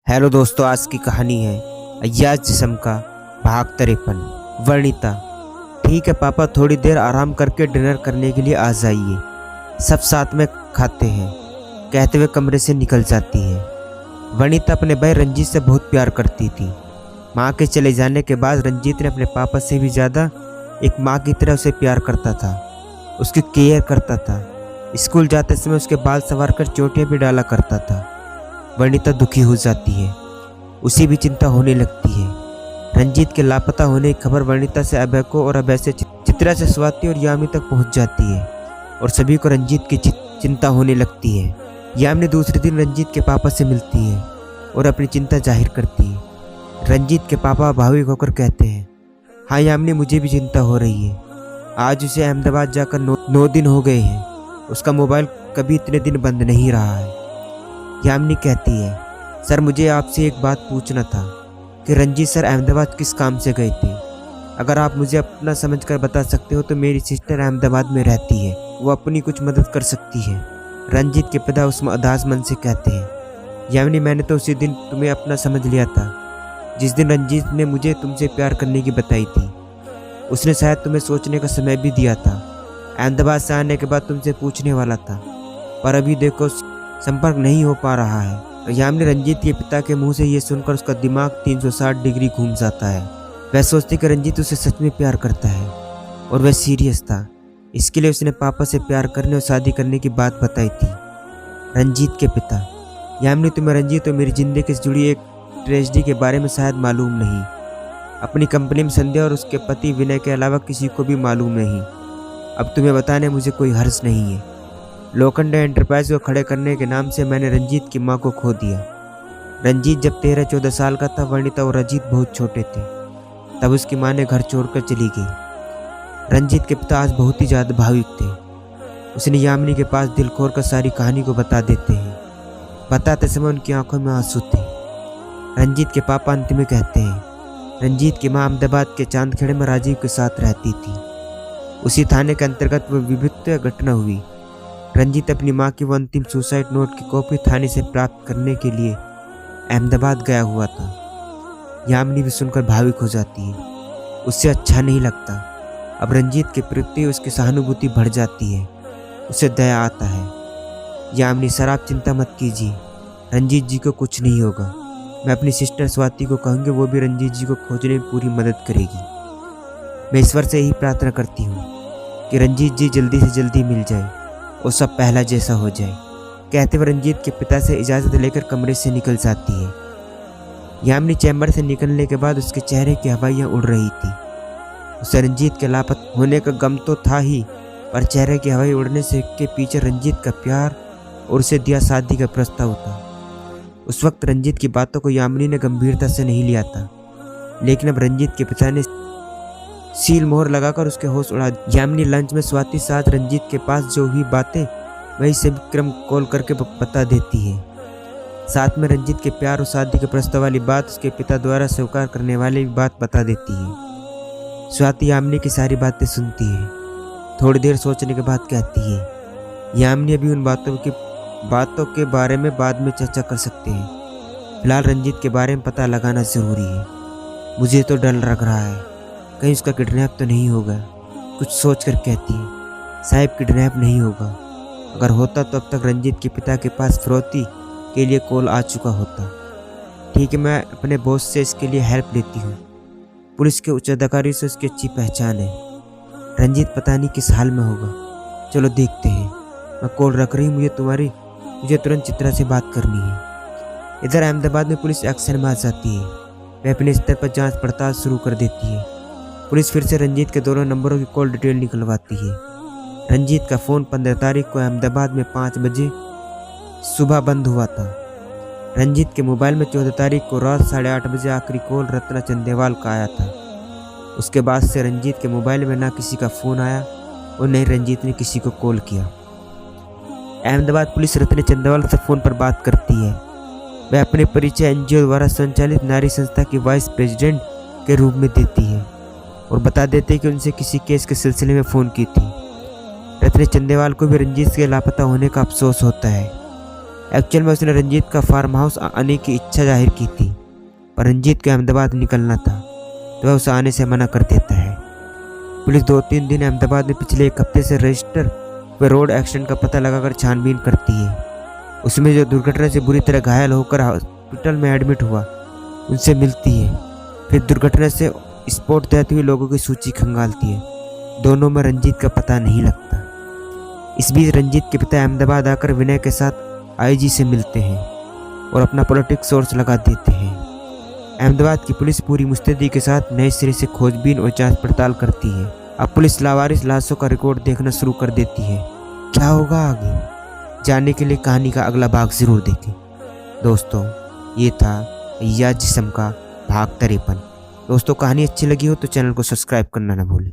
Hello दोस्तों, आज की कहानी है अय्याज जिस्म का भाग 53। वर्णिता। ठीक है पापा, थोड़ी देर आराम करके डिनर करने के लिए आ जाइए, सब साथ में खाते हैं, कहते हुए कमरे से निकल जाती है। वर्णिता अपने भाई रंजीत से बहुत प्यार करती थी। माँ के चले जाने के बाद रंजीत ने अपने पापा से भी ज़्यादा एक माँ की तरह उसे प्यार करता था, उसकी केयर करता था। स्कूल जाते समय उसके बाल संवार कर चोटियाँ भी डाला करता था। वर्णिता दुखी हो जाती है, उसे भी चिंता होने लगती है। रंजीत के लापता होने की खबर वर्णिता से अभय को और अभय से चित्रा से स्वाति और यामिनी तक पहुंच जाती है और सभी को रंजीत की चिंता होने लगती है। यामिनी दूसरे दिन रंजीत के पापा से मिलती है और अपनी चिंता जाहिर करती है। रंजीत के पापा भावुक होकर कहते हैं, हाँ यामिनी, मुझे भी चिंता हो रही है। आज उसे अहमदाबाद जाकर 9 दिन हो गए हैं, उसका मोबाइल कभी इतने दिन बंद नहीं रहा है। यामिनी कहती है, सर मुझे आपसे एक बात पूछना था कि रंजीत सर अहमदाबाद किस काम से गए थे? अगर आप मुझे अपना समझकर बता सकते हो तो मेरी सिस्टर अहमदाबाद में रहती है, वो अपनी कुछ मदद कर सकती है। रंजीत के पिता उसमें उदास मन से कहते हैं, यामिनी, मैंने तो उसी दिन तुम्हें अपना समझ लिया था जिस दिन रंजीत ने मुझे तुमसे प्यार करने की बताई थी। उसने शायद तुम्हें सोचने का समय भी दिया था। अहमदाबाद से आने के बाद तुमसे पूछने वाला था, पर अभी देखो संपर्क नहीं हो पा रहा है। यामिनी रंजीत के पिता के मुंह से ये सुनकर उसका दिमाग 360 डिग्री घूम जाता है। वह सोचती कि रंजीत उसे सच में प्यार करता है और वह सीरियस था। इसके लिए उसने पापा से प्यार करने और शादी करने की बात बताई थी। रंजीत के पिता, यामिनी, तुम्हें रंजीत और मेरी जिंदगी से जुड़ी एक ट्रेजेडी के बारे में शायद मालूम नहीं। अपनी कंपनी में संध्या और उसके पति विनय के अलावा किसी को भी मालूम नहीं। अब तुम्हें बताने मुझे कोई हर्ष नहीं है। लोखंडे एंटरप्राइज को खड़े करने के नाम से मैंने रंजीत की मां को खो दिया। रंजीत जब 13-14 साल का था, वर्णिता और रंजीत बहुत छोटे थे, तब उसकी मां ने घर छोड़कर चली गई। रंजीत के पिता आज बहुत ही ज़्यादा भावुक थे। उसने यामिनी के पास दिल खोल कर सारी कहानी को बता देते हैं। बताते समय उनकी आंखों में आंसू थे। रंजीत के पापा अंत में कहते हैं, रंजीत की माँ अहमदाबाद के चांदखेड़े में राजीव के साथ रहती थी। उसी थाने के अंतर्गत वह विभिन्न घटना हुई। रंजीत अपनी मां की वो अंतिम सुसाइड नोट की कॉपी थाने से प्राप्त करने के लिए अहमदाबाद गया हुआ था। यामिनी भी सुनकर भावुक हो जाती है, उससे अच्छा नहीं लगता। अब रंजीत के प्रति उसकी सहानुभूति बढ़ जाती है, उसे दया आता है। यामिनी, सर आप चिंता मत कीजिए, रंजीत जी को कुछ नहीं होगा। मैं अपनी सिस्टर स्वाति को कहूँगी, वो भी रंजीत जी को खोजने में पूरी मदद करेगी। मैं ईश्वर से यही प्रार्थना करती हूँ कि रंजीत जी जल्दी से जल्दी मिल जाए और सब पहला जैसा हो जाए। कहते हुए रंजीत के पिता से इजाज़त लेकर कमरे से निकल जाती है। यामिनी चैम्बर से निकलने के बाद उसके चेहरे की हवाइयाँ उड़ रही थी। उसे रंजीत के लापता होने का गम तो था ही, पर चेहरे की हवाई उड़ने से के पीछे रंजीत का प्यार और उसे दिया शादी का प्रस्ताव था। उस वक्त रंजीत की बातों को यामिनी ने गंभीरता से नहीं लिया था, लेकिन अब रंजीत के पिता ने सील मोहर लगाकर उसके होश उड़ा। यामिनी लंच में स्वाति साथ रंजीत के पास जो हुई बातें वही से विक्रम कॉल करके बता देती है। साथ में रंजीत के प्यार और शादी के प्रस्ताव वाली बात उसके पिता द्वारा स्वीकार करने वाली बात बता देती है। स्वाति यामिनी की सारी बातें सुनती है, थोड़ी देर सोचने के बाद कहती है, यामिनी, अभी उन बातों के बारे में बाद में चर्चा कर सकते हैं। फिलहाल रंजीत के बारे में पता लगाना जरूरी है। मुझे तो डर लग रहा है, कहीं उसका किडनैप तो नहीं होगा। कुछ सोचकर कहती है, साहब किडनैप नहीं होगा। अगर होता तो अब तक रंजीत के पिता के पास फिरौती के लिए कॉल आ चुका होता। ठीक है, मैं अपने बॉस से इसके लिए हेल्प लेती हूँ। पुलिस के उच्च अधिकारी से उसकी अच्छी पहचान है। रंजीत पता नहीं किस हाल में होगा। चलो देखते हैं। मैं कॉल रख रही हूँ, मुझे तुरंत चित्रा से बात करनी है। इधर अहमदाबाद में पुलिस एक्शन में आ जाती है। वह अपने स्तर पर जाँच पड़ताल शुरू कर देती है। पुलिस फिर से रंजीत के दोनों नंबरों की कॉल डिटेल निकलवाती है। रंजीत का फ़ोन 15 तारीख को अहमदाबाद में 5 बजे सुबह बंद हुआ था। रंजीत के मोबाइल में 14 तारीख को रात 8:30 बजे आखिरी कॉल रत्ना चंदेवाल का आया था। उसके बाद से रंजीत के मोबाइल में ना किसी का फ़ोन आया और नहीं रंजीत ने किसी को कॉल किया। अहमदाबाद पुलिस रत्ना चंदेवाल से फ़ोन पर बात करती है। वह अपने परिचय एनजीओ द्वारा संचालित नारी संस्था की वाइस प्रेसिडेंट के रूप में देती है और बता देते हैं कि उनसे किसी केस के सिलसिले में फ़ोन की थी। रत्ना चंदेवाल को भी रंजीत के लापता होने का अफसोस होता है। एक्चुअल में उसने रंजीत का फार्म हाउस आने की इच्छा जाहिर की थी, पर रंजीत को अहमदाबाद निकलना था तो वह उसे आने से मना कर देता है। पुलिस 2-3 दिन अहमदाबाद में पिछले एक हफ्ते से रजिस्टर व रोड एक्सीडेंट का पता लगाकर छानबीन करती है। उसमें जो दुर्घटना से बुरी तरह घायल होकर हॉस्पिटल में एडमिट हुआ उनसे मिलती है, फिर दुर्घटना से स्पॉट डेथ हुए लोगों की सूची खंगालती है। दोनों में रंजीत का पता नहीं लगता। इस बीच रंजीत के पिता अहमदाबाद आकर विनय के साथ आईजी से मिलते हैं और अपना पॉलिटिक्स सोर्स लगा देते हैं। अहमदाबाद की पुलिस पूरी मुस्तैदी के साथ नए सिरे से खोजबीन और जांच पड़ताल करती है। अब पुलिस लावारिस लाशों का रिकॉर्ड देखना शुरू कर देती है। क्या होगा आगे जानने के लिए कहानी का अगला भाग जरूर देखें। दोस्तों, ये था अय्याज जिस्म का भाग 53। दोस्तों, कहानी अच्छी लगी हो तो चैनल को सब्सक्राइब करना ना भूलें।